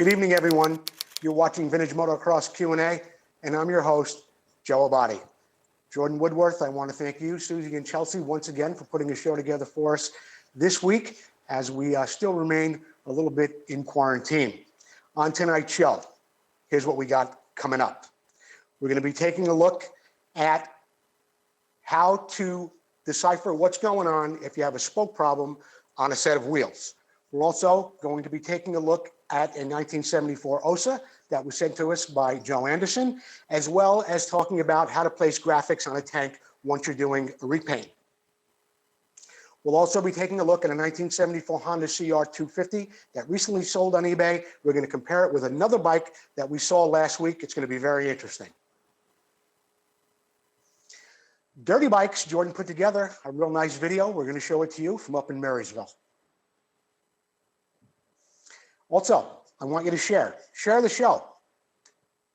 Good evening, everyone. You're watching Vintage Motocross Q&A, and I'm your host, Joe Abadi. Jordan Woodworth, I want to thank you, Susie and Chelsea, once again for putting a show together for us this week as we still remain a little bit in quarantine. On tonight's show, here's what we got coming up. We're going to be taking a look at how to decipher what's going on if you have a spoke problem on a set of wheels. We're also going to be taking a look at a 1974 OSA that was sent to us by Joe Anderson, as well as talking about how to place graphics on a tank once you're doing a repaint. We'll also be taking a look at a 1974 Honda CR250 that recently sold on eBay. We're going to compare it with another bike that we saw last week. It's going to be very interesting. Dirty Bikes, Jordan put together a real nice video. We're going to show it to you from up in Marysville. Also, I want you to share the show.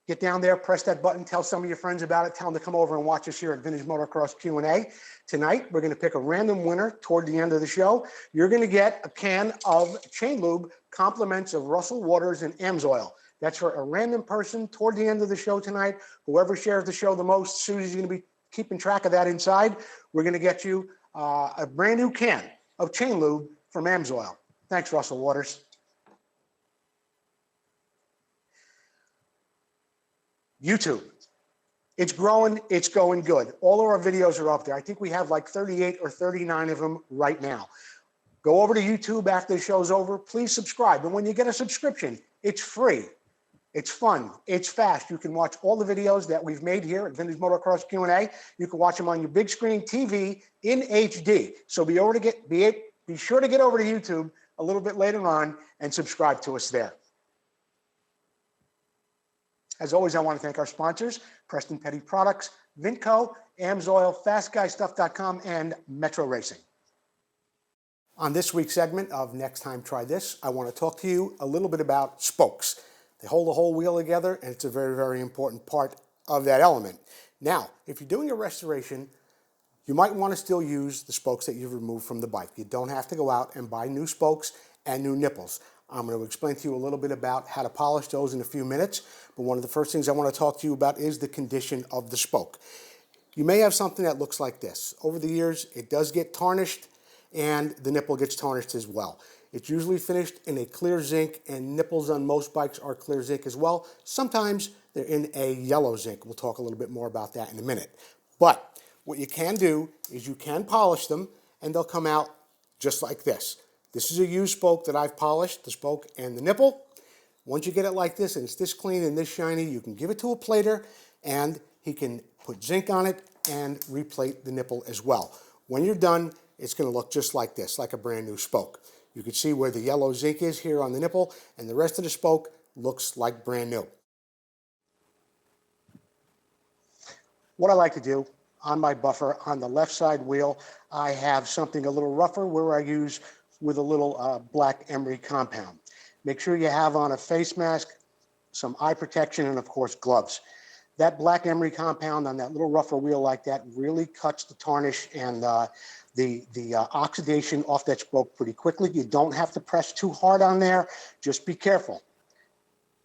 Get down there, press that button, tell some of your friends about it, tell them to come over and watch us here at Vintage Motocross Q&A. Tonight, we're going to pick a random winner toward the end of the show. You're going to get a can of chain lube, compliments of Russell Waters and AMSOIL. That's for a random person toward the end of the show tonight. Whoever shares the show the most, Susie's going to be keeping track of that inside. We're going to get you a brand new can of chain lube from AMSOIL. Thanks, Russell Waters. YouTube. It's growing, it's going good. All of our videos are up there. I think we have like 38 or 39 of them right now. Go over to YouTube after the show's over. Please subscribe. And when you get a subscription, it's free. It's fun. It's fast. You can watch all the videos that we've made here at Vintage Motocross Q&A. You can watch them on your big screen TV in HD. So be sure to get over to YouTube a little bit later on and subscribe to us there. As always, I want to thank our sponsors, Preston Petty Products, Vmxq&A, AMSOIL, FastGuyStuff.com, and Metro Racing. On this week's segment of Next Time Try This, I want to talk to you a little bit about spokes. They hold the whole wheel together, and it's a very, very important part of that element. Now, if you're doing a restoration, you might want to still use the spokes that you've removed from the bike. You don't have to go out and buy new spokes and new nipples. I'm going to explain to you a little bit about how to polish those in a few minutes, but one of the first things I want to talk to you about is the condition of the spoke. You may have something that looks like this. Over the years, it does get tarnished, and the nipple gets tarnished as well. It's usually finished in a clear zinc, and nipples on most bikes are clear zinc as well. Sometimes they're in a yellow zinc. We'll talk a little bit more about that in a minute. But what you can do is you can polish them, and they'll come out just like this. This is a used spoke that I've polished, the spoke and the nipple. Once you get it like this and it's this clean and this shiny, you can give it to a plater and he can put zinc on it and replate the nipple as well. When you're done, it's going to look just like this, like a brand new spoke. You can see where the yellow zinc is here on the nipple, and the rest of the spoke looks like brand new. What I like to do on my buffer, on the left side wheel, I have something a little rougher where I use with a little black emery compound. Make sure you have on a face mask, some eye protection, and of course gloves. That black emery compound on that little rougher wheel like that really cuts the tarnish and the oxidation off that spoke pretty quickly. You don't have to press too hard on there. Just be careful.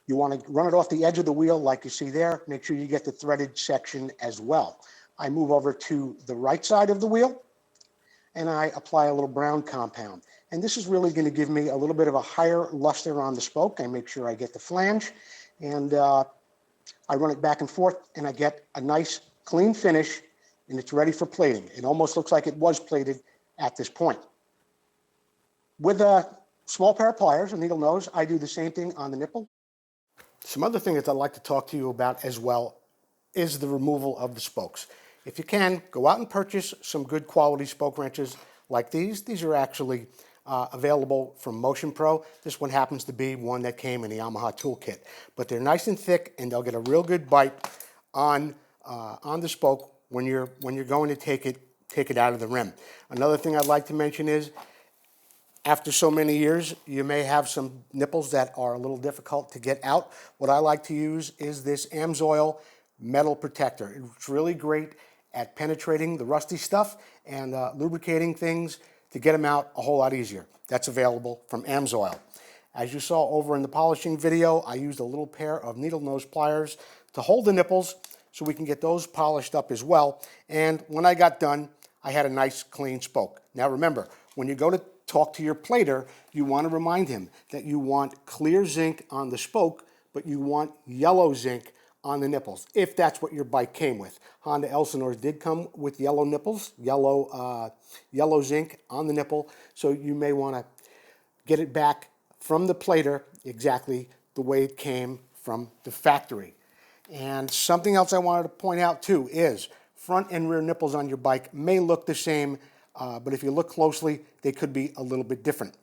You want to run it off the edge of the wheel like you see there. Make sure you get the threaded section as well. I move over to the right side of the wheel and I apply a little brown compound. And this is really going to give me a little bit of a higher luster on the spoke. I make sure I get the flange, and I run it back and forth, and I get a nice clean finish, and it's ready for plating. It almost looks like it was plated at this point. With a small pair of pliers, a needle nose, I do the same thing on the nipple. Some other things that I'd like to talk to you about as well is the removal of the spokes. If you can, go out and purchase some good quality spoke wrenches like these. These are actually available from Motion Pro. This one happens to be one that came in the Yamaha toolkit. But they're nice and thick, and they'll get a real good bite on the spoke when you're going to take it out of the rim. Another thing I'd like to mention is, after so many years, you may have some nipples that are a little difficult to get out. What I like to use is this AMSOIL metal protector. It's really great at penetrating the rusty stuff and lubricating things to get them out a whole lot easier. That's available from AMSOIL. As you saw over in the polishing video, I used a little pair of needle nose pliers to hold the nipples so we can get those polished up as well. And when I got done, I had a nice clean spoke. Now remember, when you go to talk to your plater, you want to remind him that you want clear zinc on the spoke, but you want yellow zinc on the nipples, if that's what your bike came with. Honda Elsinore did come with yellow nipples, yellow zinc on the nipple, so you may want to get it back from the plater exactly the way it came from the factory. And something else I wanted to point out too is front and rear nipples on your bike may look the same, but if you look closely, they could be a little bit different.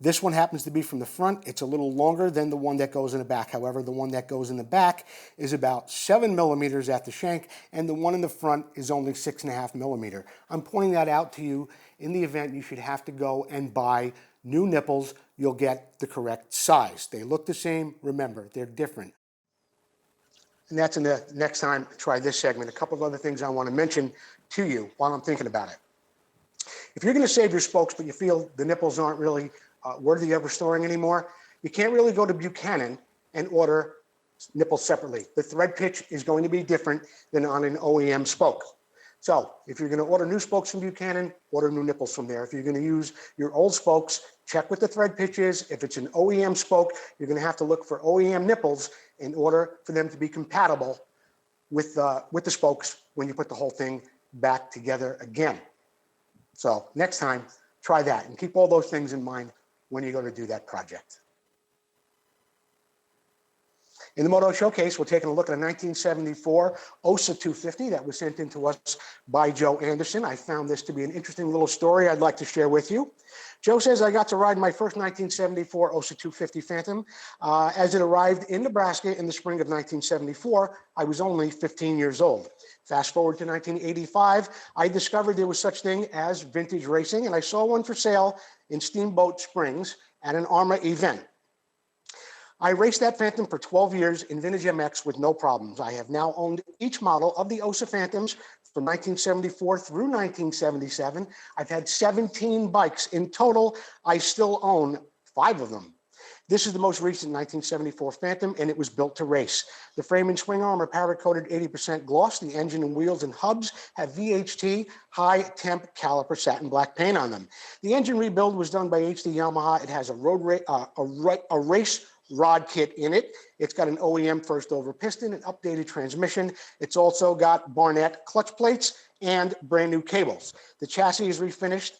This one happens to be from the front. It's a little longer than the one that goes in the back. However, the one that goes in the back is about 7 millimeters at the shank, and the one in the front is only 6.5 millimeter. I'm pointing that out to you in the event you should have to go and buy new nipples. You'll get the correct size. They look the same. Remember, they're different. And that's in the next time I try this segment. A couple of other things I want to mention to you while I'm thinking about it. If you're going to save your spokes, but you feel the nipples aren't really worthy of restoring anymore, you can't really go to Buchanan and order nipples separately. The thread pitch is going to be different than on an OEM spoke. So if you're going to order new spokes from Buchanan, order new nipples from there. If you're going to use your old spokes, check what the thread pitch is. If it's an OEM spoke, you're going to have to look for OEM nipples in order for them to be compatible with the spokes when you put the whole thing back together again. So next time, try that and keep all those things in mind when you go to do that project. In the Moto Showcase, we're taking a look at a 1974 OSA 250 that was sent in to us by Joe Anderson. I found this to be an interesting little story I'd like to share with you. Joe says, I got to ride my first 1974 OSA 250 Phantom. As it arrived in Nebraska in the spring of 1974, I was only 15 years old. Fast forward to 1985, I discovered there was such thing as vintage racing, and I saw one for sale in Steamboat Springs at an ARMA event. I raced that Phantom for 12 years in Vintage MX with no problems. I have now owned each model of the OSA Phantoms from 1974 through 1977. I've had 17 bikes. In total, I still own 5 of them. This is the most recent 1974 Phantom, and it was built to race. The frame and swing arm are powder-coated 80% gloss. The engine and wheels and hubs have VHT high-temp caliper satin black paint on them. The engine rebuild was done by HD Yamaha. It has a race rod kit in it. It's got an OEM first over piston, an updated transmission. It's also got Barnett clutch plates and brand new cables. The chassis is refinished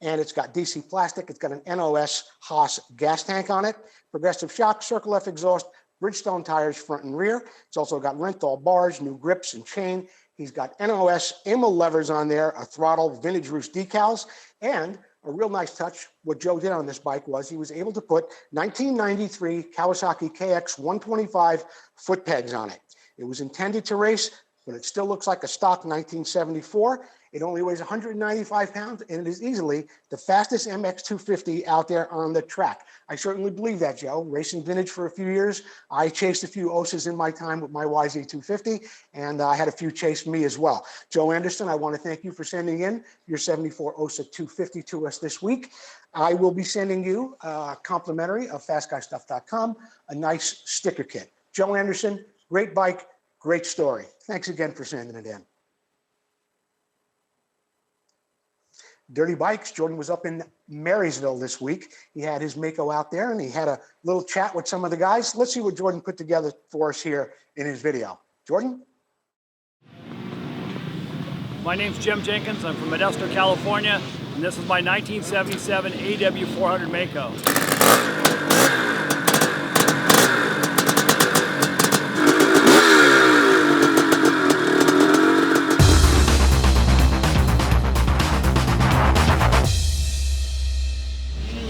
and it's got DC plastic. It's got an NOS Haas gas tank on it, progressive shock, Circle F exhaust, Bridgestone tires front and rear. It's also got Renthal bars, new grips and chain. He's got NOS IMA levers on there, a throttle, vintage roost decals, and a real nice touch. What Joe did on this bike was he was able to put 1993 Kawasaki KX 125 foot pegs on it. It was intended to race, but it still looks like a stock 1974. It only weighs 195 pounds, and it is easily the fastest MX 250 out there on the track. I certainly believe that, Joe. Racing vintage for a few years. I chased a few OSAs in my time with my YZ 250, and I had a few chase me as well. Joe Anderson, I want to thank you for sending in your 74 OSA 250 to us this week. I will be sending you complimentary of FastGuyStuff.com, a nice sticker kit. Joe Anderson, great bike, great story. Thanks again for sending it in. Dirty Bikes, Jordan was up in Marysville this week. He had his Mako out there and he had a little chat with some of the guys. Let's see what Jordan put together for us here in his video. Jordan? My name's Jim Jenkins. I'm from Modesto, California, and this is my 1977 AW400 Mako.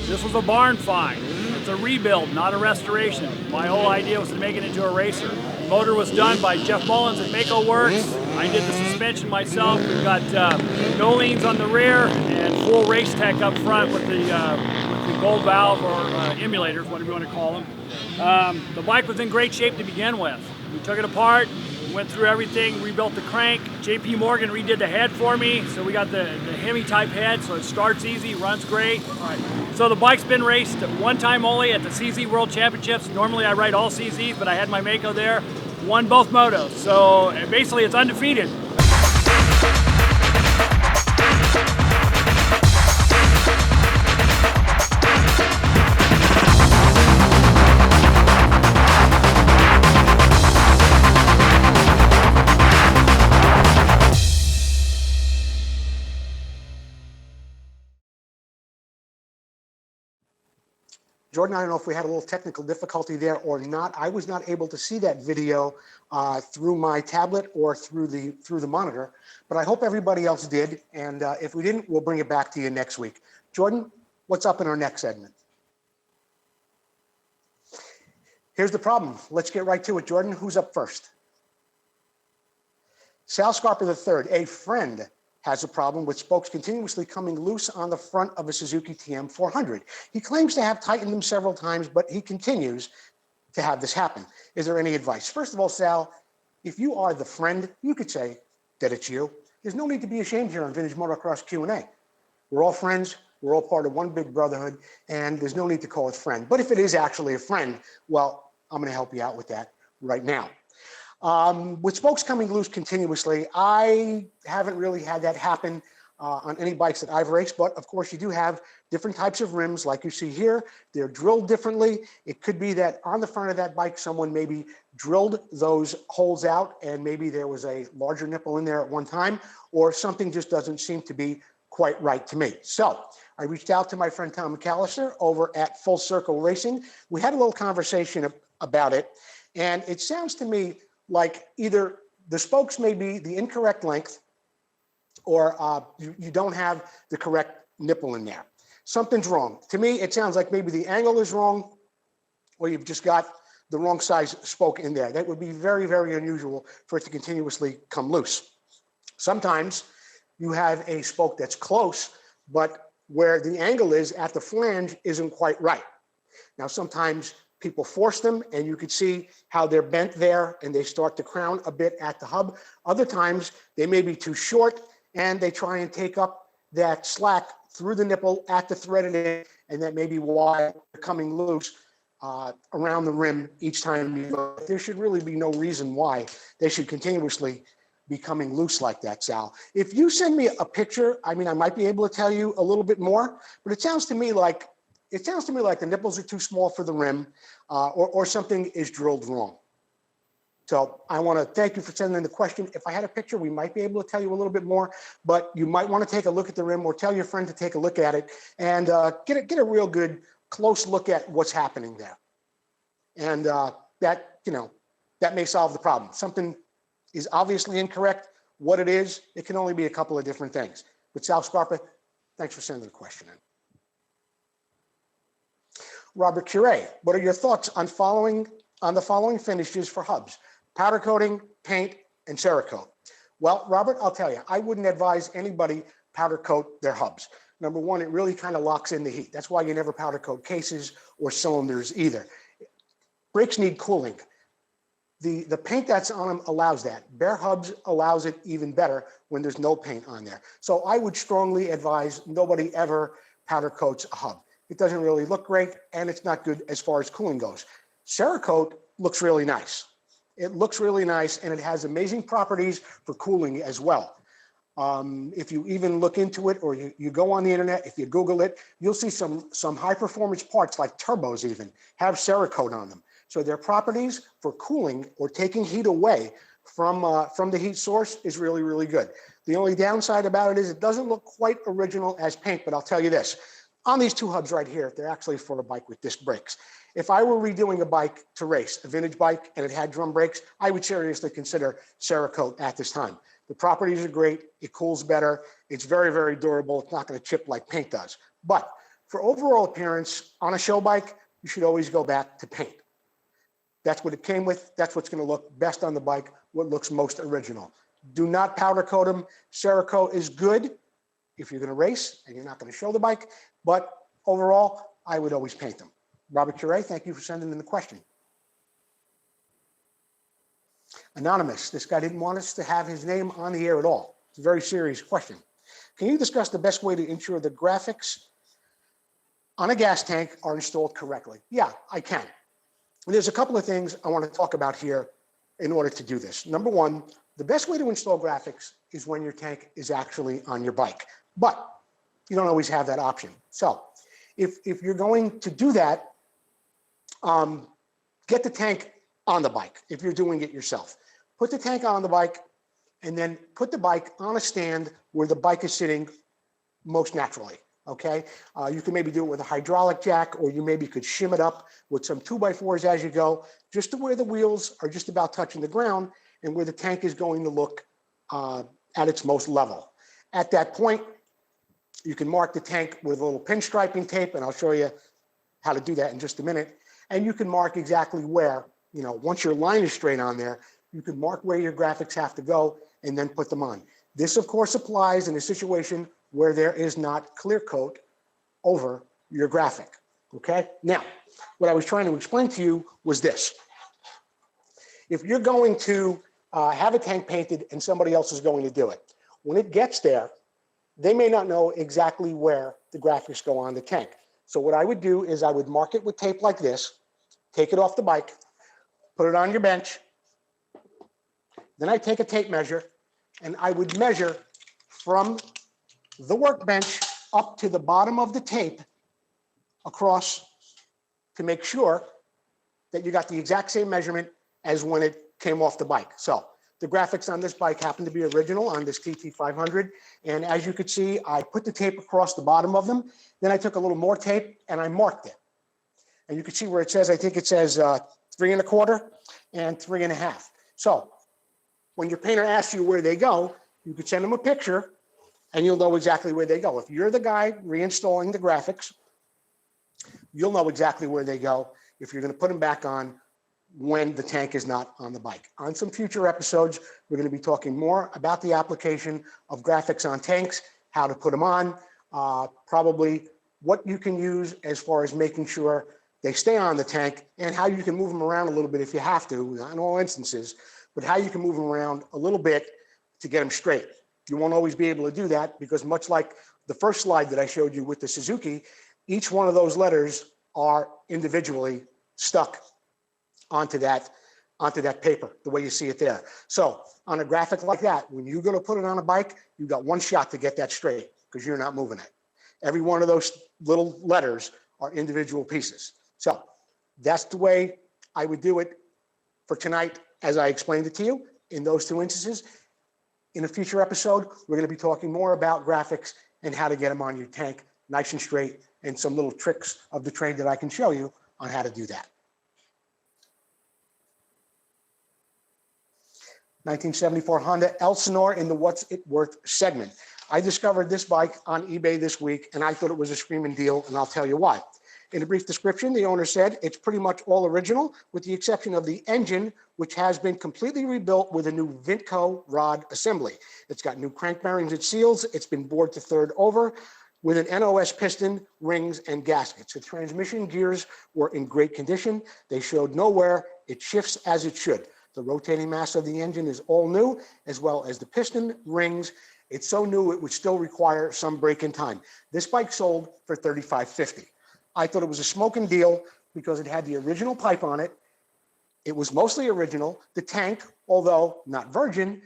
This was a barn find. It's a rebuild, not a restoration. My whole idea was to make it into a racer. The motor was done by Jeff Mullins at Mako Works. I did the suspension myself. We've got no leans on the rear and full race tech up front with the gold valve or emulators, whatever you want to call them. The bike was in great shape to begin with. We took it apart, went through everything, rebuilt the crank. JP Morgan redid the head for me, so we got the Hemi type head, so it starts easy, runs great. So the bike's been raced one time only at the CZ World Championships. Normally I ride all CZs, but I had my Mako there. Won both motos, so basically it's undefeated. Jordan, I don't know if we had a little technical difficulty there or not. I was not able to see that video through my tablet or through the monitor, but I hope everybody else did. And if we didn't, we'll bring it back to you next week. Jordan, what's up in our next segment? Here's the problem. Let's get right to it, Jordan. Who's up first? Sal Scarpa III, a friend, has a problem with spokes continuously coming loose on the front of a Suzuki TM400. He claims to have tightened them several times, but he continues to have this happen. Is there any advice? First of all, Sal, if you are the friend, you could say that it's you. There's no need to be ashamed here on Vintage Motocross Q&A. We're all friends. We're all part of one big brotherhood, and there's no need to call it friend. But if it is actually a friend, well, I'm going to help you out with that right now. With spokes coming loose continuously, I haven't really had that happen on any bikes that I've raced, but of course you do have different types of rims like you see here. They're drilled differently. It could be that on the front of that bike, someone maybe drilled those holes out and maybe there was a larger nipple in there at one time, or something just doesn't seem to be quite right to me. So I reached out to my friend Tom McAllister over at Full Circle Racing. We had a little conversation about it, and it sounds to me like either the spokes may be the incorrect length or you don't have the correct nipple in there. Something's wrong. To me, it sounds like maybe the angle is wrong or you've just got the wrong size spoke in there. That would be very, very unusual for it to continuously come loose. Sometimes you have a spoke that's close, but where the angle is at the flange isn't quite right. Now, sometimes people force them and you could see how they're bent there and they start to crown a bit at the hub. Other times they may be too short and they try and take up that slack through the nipple at the threaded end, and that may be why they're coming loose around the rim each time you go. There should really be no reason why they should continuously be coming loose like that, Sal. If you send me a picture, I mean, I might be able to tell you a little bit more, but it sounds to me like the nipples are too small for the rim or something is drilled wrong. So I want to thank you for sending in the question. If I had a picture, we might be able to tell you a little bit more, but you might want to take a look at the rim or tell your friend to take a look at it and get a real good close look at what's happening there. And that may solve the problem. Something is obviously incorrect. What it is, it can only be a couple of different things. But Sal Scarpa, thanks for sending the question in. Robert Cure, what are your thoughts on the following finishes for hubs? Powder coating, paint, and Cerakote. Well, Robert, I'll tell you, I wouldn't advise anybody powder coat their hubs. Number one, it really kind of locks in the heat. That's why you never powder coat cases or cylinders either. Brakes need cooling. The paint that's on them allows that. Bare hubs allows it even better when there's no paint on there. So I would strongly advise nobody ever powder coats a hub. It doesn't really look great, and it's not good as far as cooling goes. Cerakote looks really nice. It looks really nice, and it has amazing properties for cooling as well. If you even look into it or you go on the internet, if you Google it, you'll see some high-performance parts like turbos even have Cerakote on them. So their properties for cooling or taking heat away from the heat source is really, really good. The only downside about it is it doesn't look quite original as paint, but I'll tell you this. On these two hubs right here, they're actually for a bike with disc brakes. If I were redoing a bike to race, a vintage bike, and it had drum brakes, I would seriously consider Cerakote at this time. The properties are great. It cools better. It's very, very durable. It's not going to chip like paint does. But for overall appearance on a show bike, you should always go back to paint. That's what it came with. That's what's going to look best on the bike, what looks most original. Do not powder coat them. Cerakote is good if you're going to race and you're not going to show the bike, but overall, I would always paint them. Robert Cure, thank you for sending in the question. Anonymous, this guy didn't want us to have his name on the air at all. It's a very serious question. Can you discuss the best way to ensure the graphics on a gas tank are installed correctly? Yeah, I can. There's a couple of things I want to talk about here in order to do this. Number one, the best way to install graphics is when your tank is actually on your bike, but you don't always have that option. So if you're going to do that, get the tank on the bike if you're doing it yourself. Put the tank on the bike and then put the bike on a stand where the bike is sitting most naturally, okay? You can maybe do it with a hydraulic jack, or you maybe could shim it up with some 2x4s as you go, just to where the wheels are just about touching the ground and where the tank is going to look at its most level. At that point, you can mark the tank with a little pinstriping tape, and I'll show you how to do that in just a minute. And you can mark exactly where, once your line is straight on there, you can mark where your graphics have to go and then put them on. This, of course, applies in a situation where there is not clear coat over your graphic, okay? Now, what I was trying to explain to you was this. If you're going to have a tank painted and somebody else is going to do it, when it gets there, they may not know exactly where the graphics go on the tank. So what I would do is I would mark it with tape like this, take it off the bike, put it on your bench. Then I take a tape measure and I would measure from the workbench up to the bottom of the tape across to make sure that you got the exact same measurement as when it came off the bike. So the graphics on this bike happen to be original on this TT500. And as you could see, I put the tape across the bottom of them. Then I took a little more tape and I marked it. And you can see where it says, I think it says 3 1/4 and 3 1/2. So when your painter asks you where they go, you could send them a picture and you'll know exactly where they go. If you're the guy reinstalling the graphics, you'll know exactly where they go if you're going to put them back on when the tank is not on the bike. On some future episodes, we're going to be talking more about the application of graphics on tanks, how to put them on, probably what you can use as far as making sure they stay on the tank, and how you can move them around a little bit if you have to, not in all instances, but how you can move them around a little bit to get them straight. You won't always be able to do that because, much like the first slide that I showed you with the Suzuki, each one of those letters are individually stuck onto that paper, the way you see it there. So on a graphic like that, when you're going to put it on a bike, you've got one shot to get that straight because you're not moving it. Every one of those little letters are individual pieces. So that's the way I would do it for tonight, as I explained it to you in those two instances. In a future episode, we're going to be talking more about graphics and how to get them on your tank nice and straight, and some little tricks of the trade that I can show you on how to do that. 1974 Honda Elsinore in the What's It Worth segment. I discovered this bike on eBay this week, and I thought it was a screaming deal, and I'll tell you why. In a brief description, the owner said it's pretty much all original, with the exception of the engine, which has been completely rebuilt with a new Vmxq rod assembly. It's got new crank bearings and seals. It's been bored to third over with an NOS piston, rings, and gaskets. The transmission gears were in great condition. They showed no wear. It shifts as it should. The rotating mass of the engine is all new, as well as the piston, rings. It's so new it would still require some break in time. This bike sold for $35.50. I thought it was a smoking deal because it had the original pipe on it. It was mostly original. The tank, although not virgin,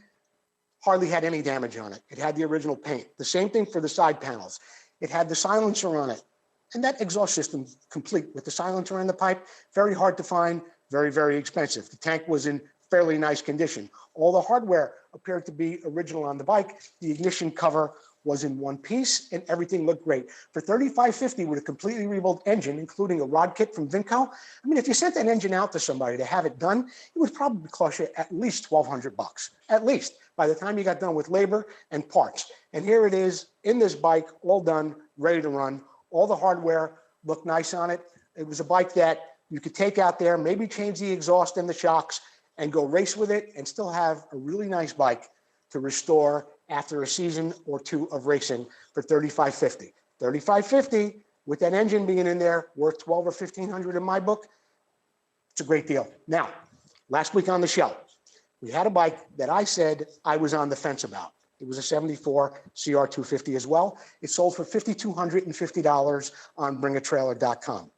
hardly had any damage on it. It had the original paint. The same thing for the side panels. It had the silencer on it. And that exhaust system complete with the silencer and the pipe, very hard to find, very, very expensive. The tank was in fairly nice condition. All the hardware appeared to be original on the bike. The ignition cover was in one piece and everything looked great. For $35.50 with a completely rebuilt engine, including a rod kit from Vmxq, I mean, if you sent that engine out to somebody to have it done, it would probably cost you at least $1,200, at least, by the time you got done with labor and parts. And here it is in this bike, all done, ready to run. All the hardware looked nice on it. It was a bike that you could take out there, maybe change the exhaust and the shocks and go race with it and still have a really nice bike to restore after a season or two of racing for $35.50. $35.50 with that engine being in there, worth $1,200 or $1,500 in my book. It's a great deal. Now, last week on the show, We had a bike that I said I was on the fence about. It was a 74 CR250 as well. It sold for $5,250 on bringatrailer.com.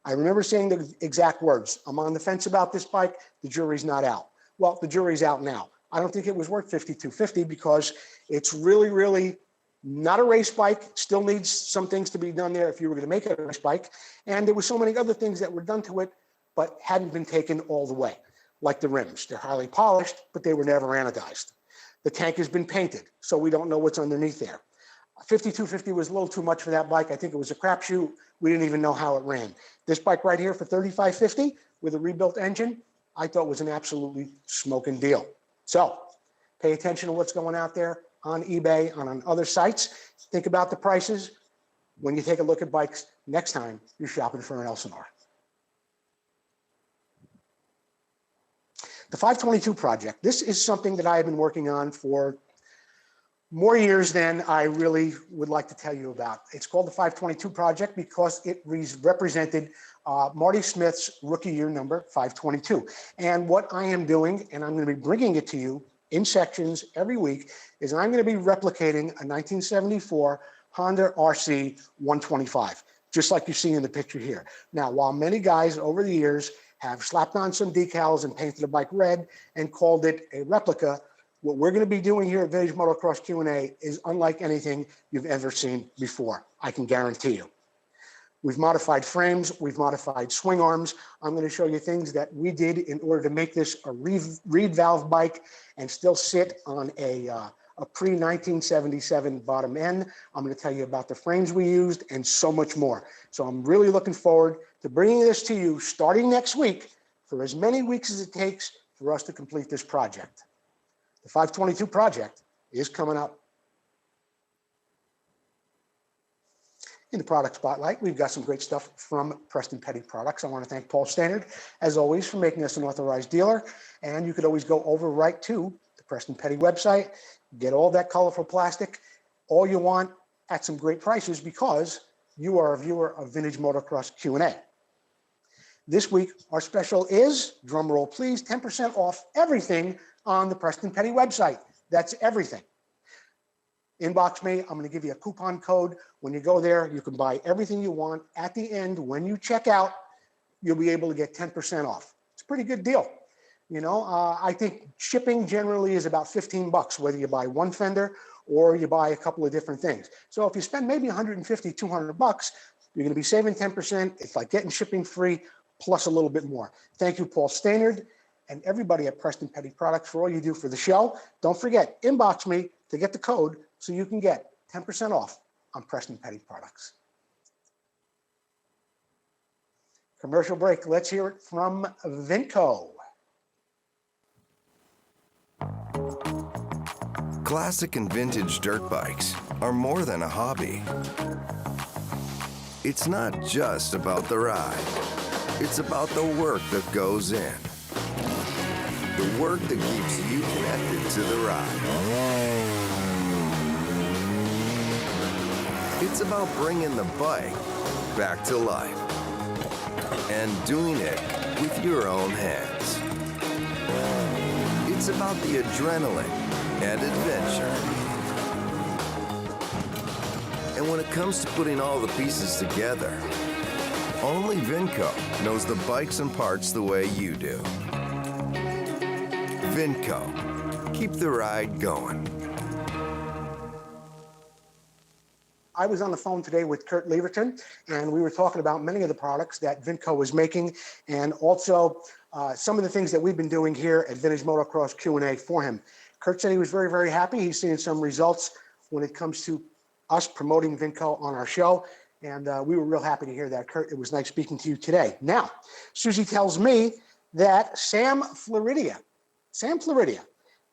I remember saying the exact words, I'm on the fence about this bike, the jury's not out. Well, the jury's out now. I don't think it was worth $5,250 because it's really, really not a race bike. Still needs some things to be done there if you were going to make it a race bike. And there were so many other things that were done to it, but hadn't been taken all the way, like the rims. They're highly polished, but they were never anodized. The tank has been painted, so we don't know what's underneath there. 5250 was a little too much for that bike. I think it was a crapshoot. We didn't even know how it ran. This bike right here for 3550 with a rebuilt engine, I thought was an absolutely smoking deal. So pay attention to what's going out there on eBay, on other sites. Think about the prices when you take a look at bikes next time you're shopping for an Elsinore. The 522 project. This is something that I have been working on for more years than I really would like to tell you about. It's called the 522 project because it represented Marty Smith's rookie year number, 522. And what I am doing, and I'm going to be bringing it to you in sections every week, is I'm going to be replicating a 1974 Honda RC 125, just like you see in the picture here. Now, while many guys over the years have slapped on some decals and painted the bike red and called it a replica, what we're going to be doing here at Vintage Motocross Q&A is unlike anything you've ever seen before. I can guarantee you. We've modified frames, we've modified swing arms. I'm going to show you things that we did in order to make this a reed valve bike and still sit on a pre-1977 bottom end. I'm going to tell you about the frames we used and so much more. So I'm really looking forward to bringing this to you starting next week for as many weeks as it takes for us to complete this project. The 522 project is coming up. In the product spotlight, we've got some great stuff from Preston Petty Products. I want to thank Paul Stannard, as always, for making us an authorized dealer. And you could always go over right to the Preston Petty website, get all that colorful plastic, all you want at some great prices because you are a viewer of Vintage Motocross Q&A. This week, our special is, drum roll please, 10% off everything on the Preston Petty website. That's everything. Inbox me. I'm going to give you a coupon code. When you go there, you can buy everything you want. At the end, when you check out, you'll be able to get 10% off. It's a pretty good deal. You know, I think shipping generally is about $15, whether you buy one fender or you buy a couple of different things. So if you spend maybe $150, $200, you're going to be saving 10%. It's like getting shipping free plus a little bit more. Thank you, Paul Stannard, and everybody at Preston Petty Products for all you do for the show. Don't forget, inbox me to get the code so you can get 10% off on Preston Petty Products. Commercial break. Let's hear it from Vmxq. Classic and vintage dirt bikes are more than a hobby. It's not just about the ride. It's about the work that goes in. The work that keeps you connected to the ride. It's about bringing the bike back to life and doing it with your own hands. It's about the adrenaline and adventure. And when it comes to putting all the pieces together, only Vmxq knows the bikes and parts the way you do. Vmxq. Keep the ride going. I was on the phone today with Kurt Leverton, and we were talking about many of the products that Vmxq was making, and also some of the things that we've been doing here at Vintage Motocross Q&A for him. Kurt said he was very, very happy. He's seeing some results when it comes to us promoting Vmxq on our show, and we were real happy to hear that, Kurt. It was nice speaking to you today. Now, Susie tells me that Sam Floridia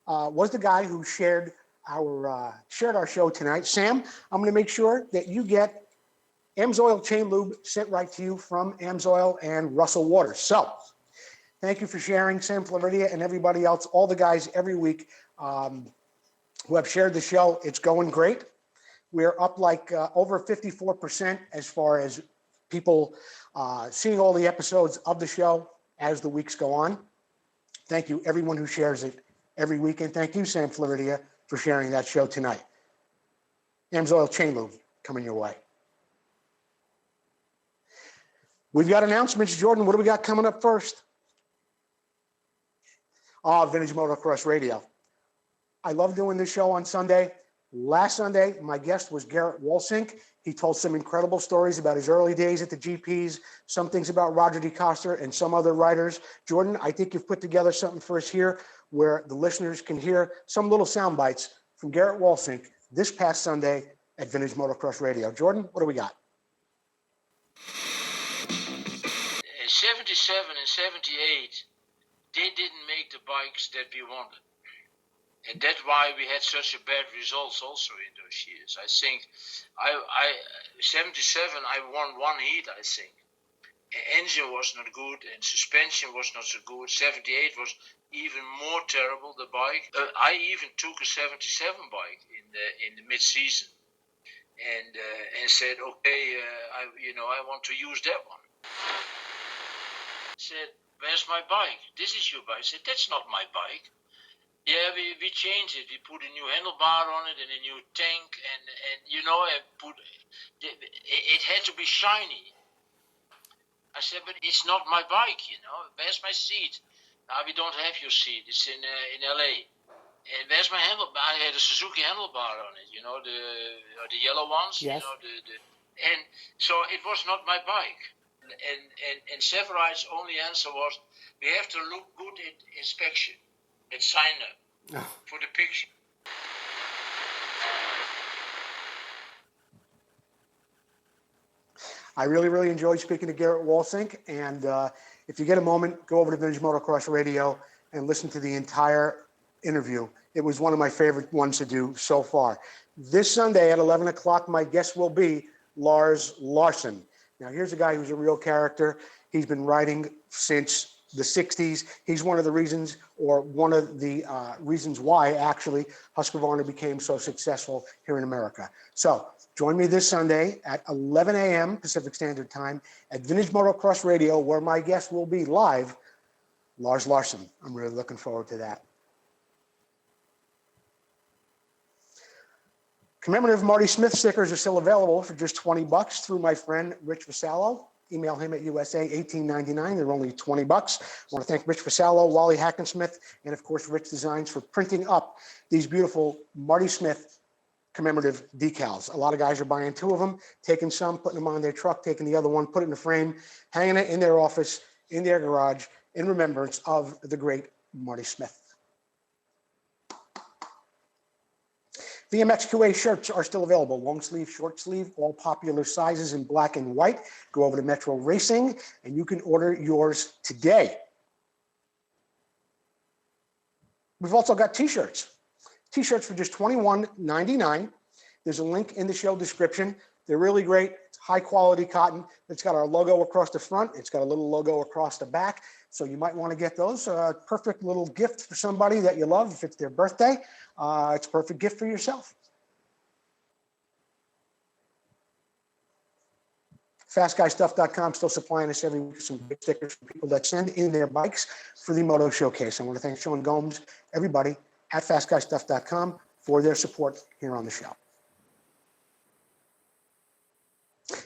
was the guy who shared our show tonight. Sam, I'm going to make sure that you get AMSOIL chain lube sent right to you from AMSOIL and Russell Waters. So thank you for sharing, Sam Floridia, and everybody else, all the guys every week who have shared the show. It's going great. We're up like over 54% as far as people seeing all the episodes of the show as the weeks go on. Thank you, everyone who shares it. every week. And thank you, Sam Floridia, for sharing that show tonight. AMSOIL Chain Lube coming your way. We've got announcements. Jordan, what do we got coming up first? Vintage Motocross Radio. I love doing this show on Sunday. Last Sunday, my guest was Garrett Wolsink. He told some incredible stories about his early days at the GPs, some things about Roger DeCoster and some other writers. Jordan, I think you've put together something for us here where the listeners can hear some little sound bites from Garrett Wolsink this past Sunday at Vintage Motocross Radio. Jordan, what do we got? 77 and 78, they didn't make the bikes that we wanted. And that's why we had such a bad results also in those years. I think 77, I won one heat, I think. Engine was not good and suspension was not so good. 78 was even more terrible, the bike. I even took a 77 bike in the mid-season and said, okay, I want to use that one. Said, where's my bike? This is your bike. I said, that's not my bike. Yeah, we changed it. We put a new handlebar on it and a new tank, and it had to be shiny. I said, but it's not my bike, Where's my seat? We don't have your seat. It's in LA. And where's my handlebar? I had a Suzuki handlebar on it, the yellow ones. Yes. And so it was not my bike. And Severid's only answer was, we have to look good at inspection. It's sign up for the picture. I really, really enjoyed speaking to Garrett Wolsink. And if you get a moment, go over to Vintage Motocross Radio and listen to the entire interview. It was one of my favorite ones to do so far. This Sunday at 11 o'clock, my guest will be Lars Larson. Now, here's a guy who's a real character. He's been writing since the 60s. He's one of the reasons, or one of the reasons why, actually, Husqvarna became so successful here in America. So join me this Sunday at 11 a.m. Pacific Standard Time at Vintage Motocross Radio, where my guest will be live, Lars Larson. I'm really looking forward to that. Commemorative Marty Smith stickers are still available for just $20 through my friend Rich Vasallo. Email him at USA1899. They're only $20. I want to thank Rich Vasallo, Wally Hackensmith, and of course Rich Designs for printing up these beautiful Marty Smith commemorative decals. A lot of guys are buying two of them, taking some, putting them on their truck, taking the other one, putting it in a frame, hanging it in their office, in their garage, in remembrance of the great Marty Smith. Vmxq&A shirts are still available. Long sleeve, short sleeve, all popular sizes in black and white. Go over to Metro Racing and you can order yours today. We've also got t-shirts. T-shirts for just $21.99. There's a link in the show description. They're really great. It's high quality cotton. It's got our logo across the front. It's got a little logo across the back. So you might want to get those. Perfect little gift for somebody that you love if it's their birthday. It's a perfect gift for yourself. FastGuyStuff.com still supplying us every week with some big stickers for people that send in their bikes for the Moto Showcase. I want to thank Sean Gomes, everybody at FastGuyStuff.com for their support here on the show.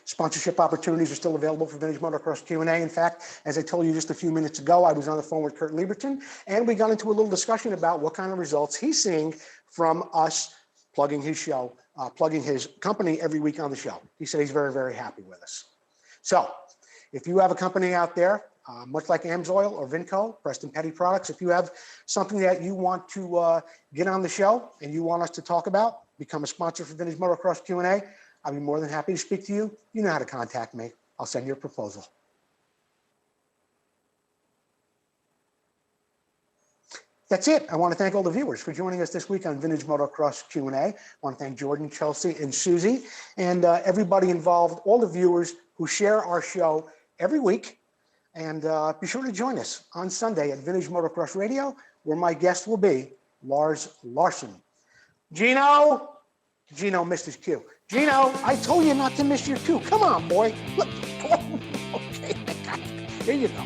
Sponsorship opportunities are still available for Vintage Motocross Q&A. In fact, as I told you just a few minutes ago, I was on the phone with Kurt Lieberton, and we got into a little discussion about what kind of results he's seeing from us plugging his show, plugging his company every week on the show. He said he's very, very happy with us. So if you have a company out there, much like AMSOIL or Vmxq, Preston Petty Products, if you have something that you want to get on the show and you want us to talk about, become a sponsor for Vintage Motocross Q&A, I'd be more than happy to speak to you. You know how to contact me. I'll send you a proposal. That's it. I want to thank all the viewers for joining us this week on Vintage Motocross Q&A. I want to thank Jordan, Chelsea, and Susie, and everybody involved, all the viewers who share our show every week. And be sure to join us on Sunday at Vintage Motocross Radio, where my guest will be Lars Larson. Gino missed his cue. Gino, I told you not to miss your cue. Come on, boy. Look. Okay, here you go.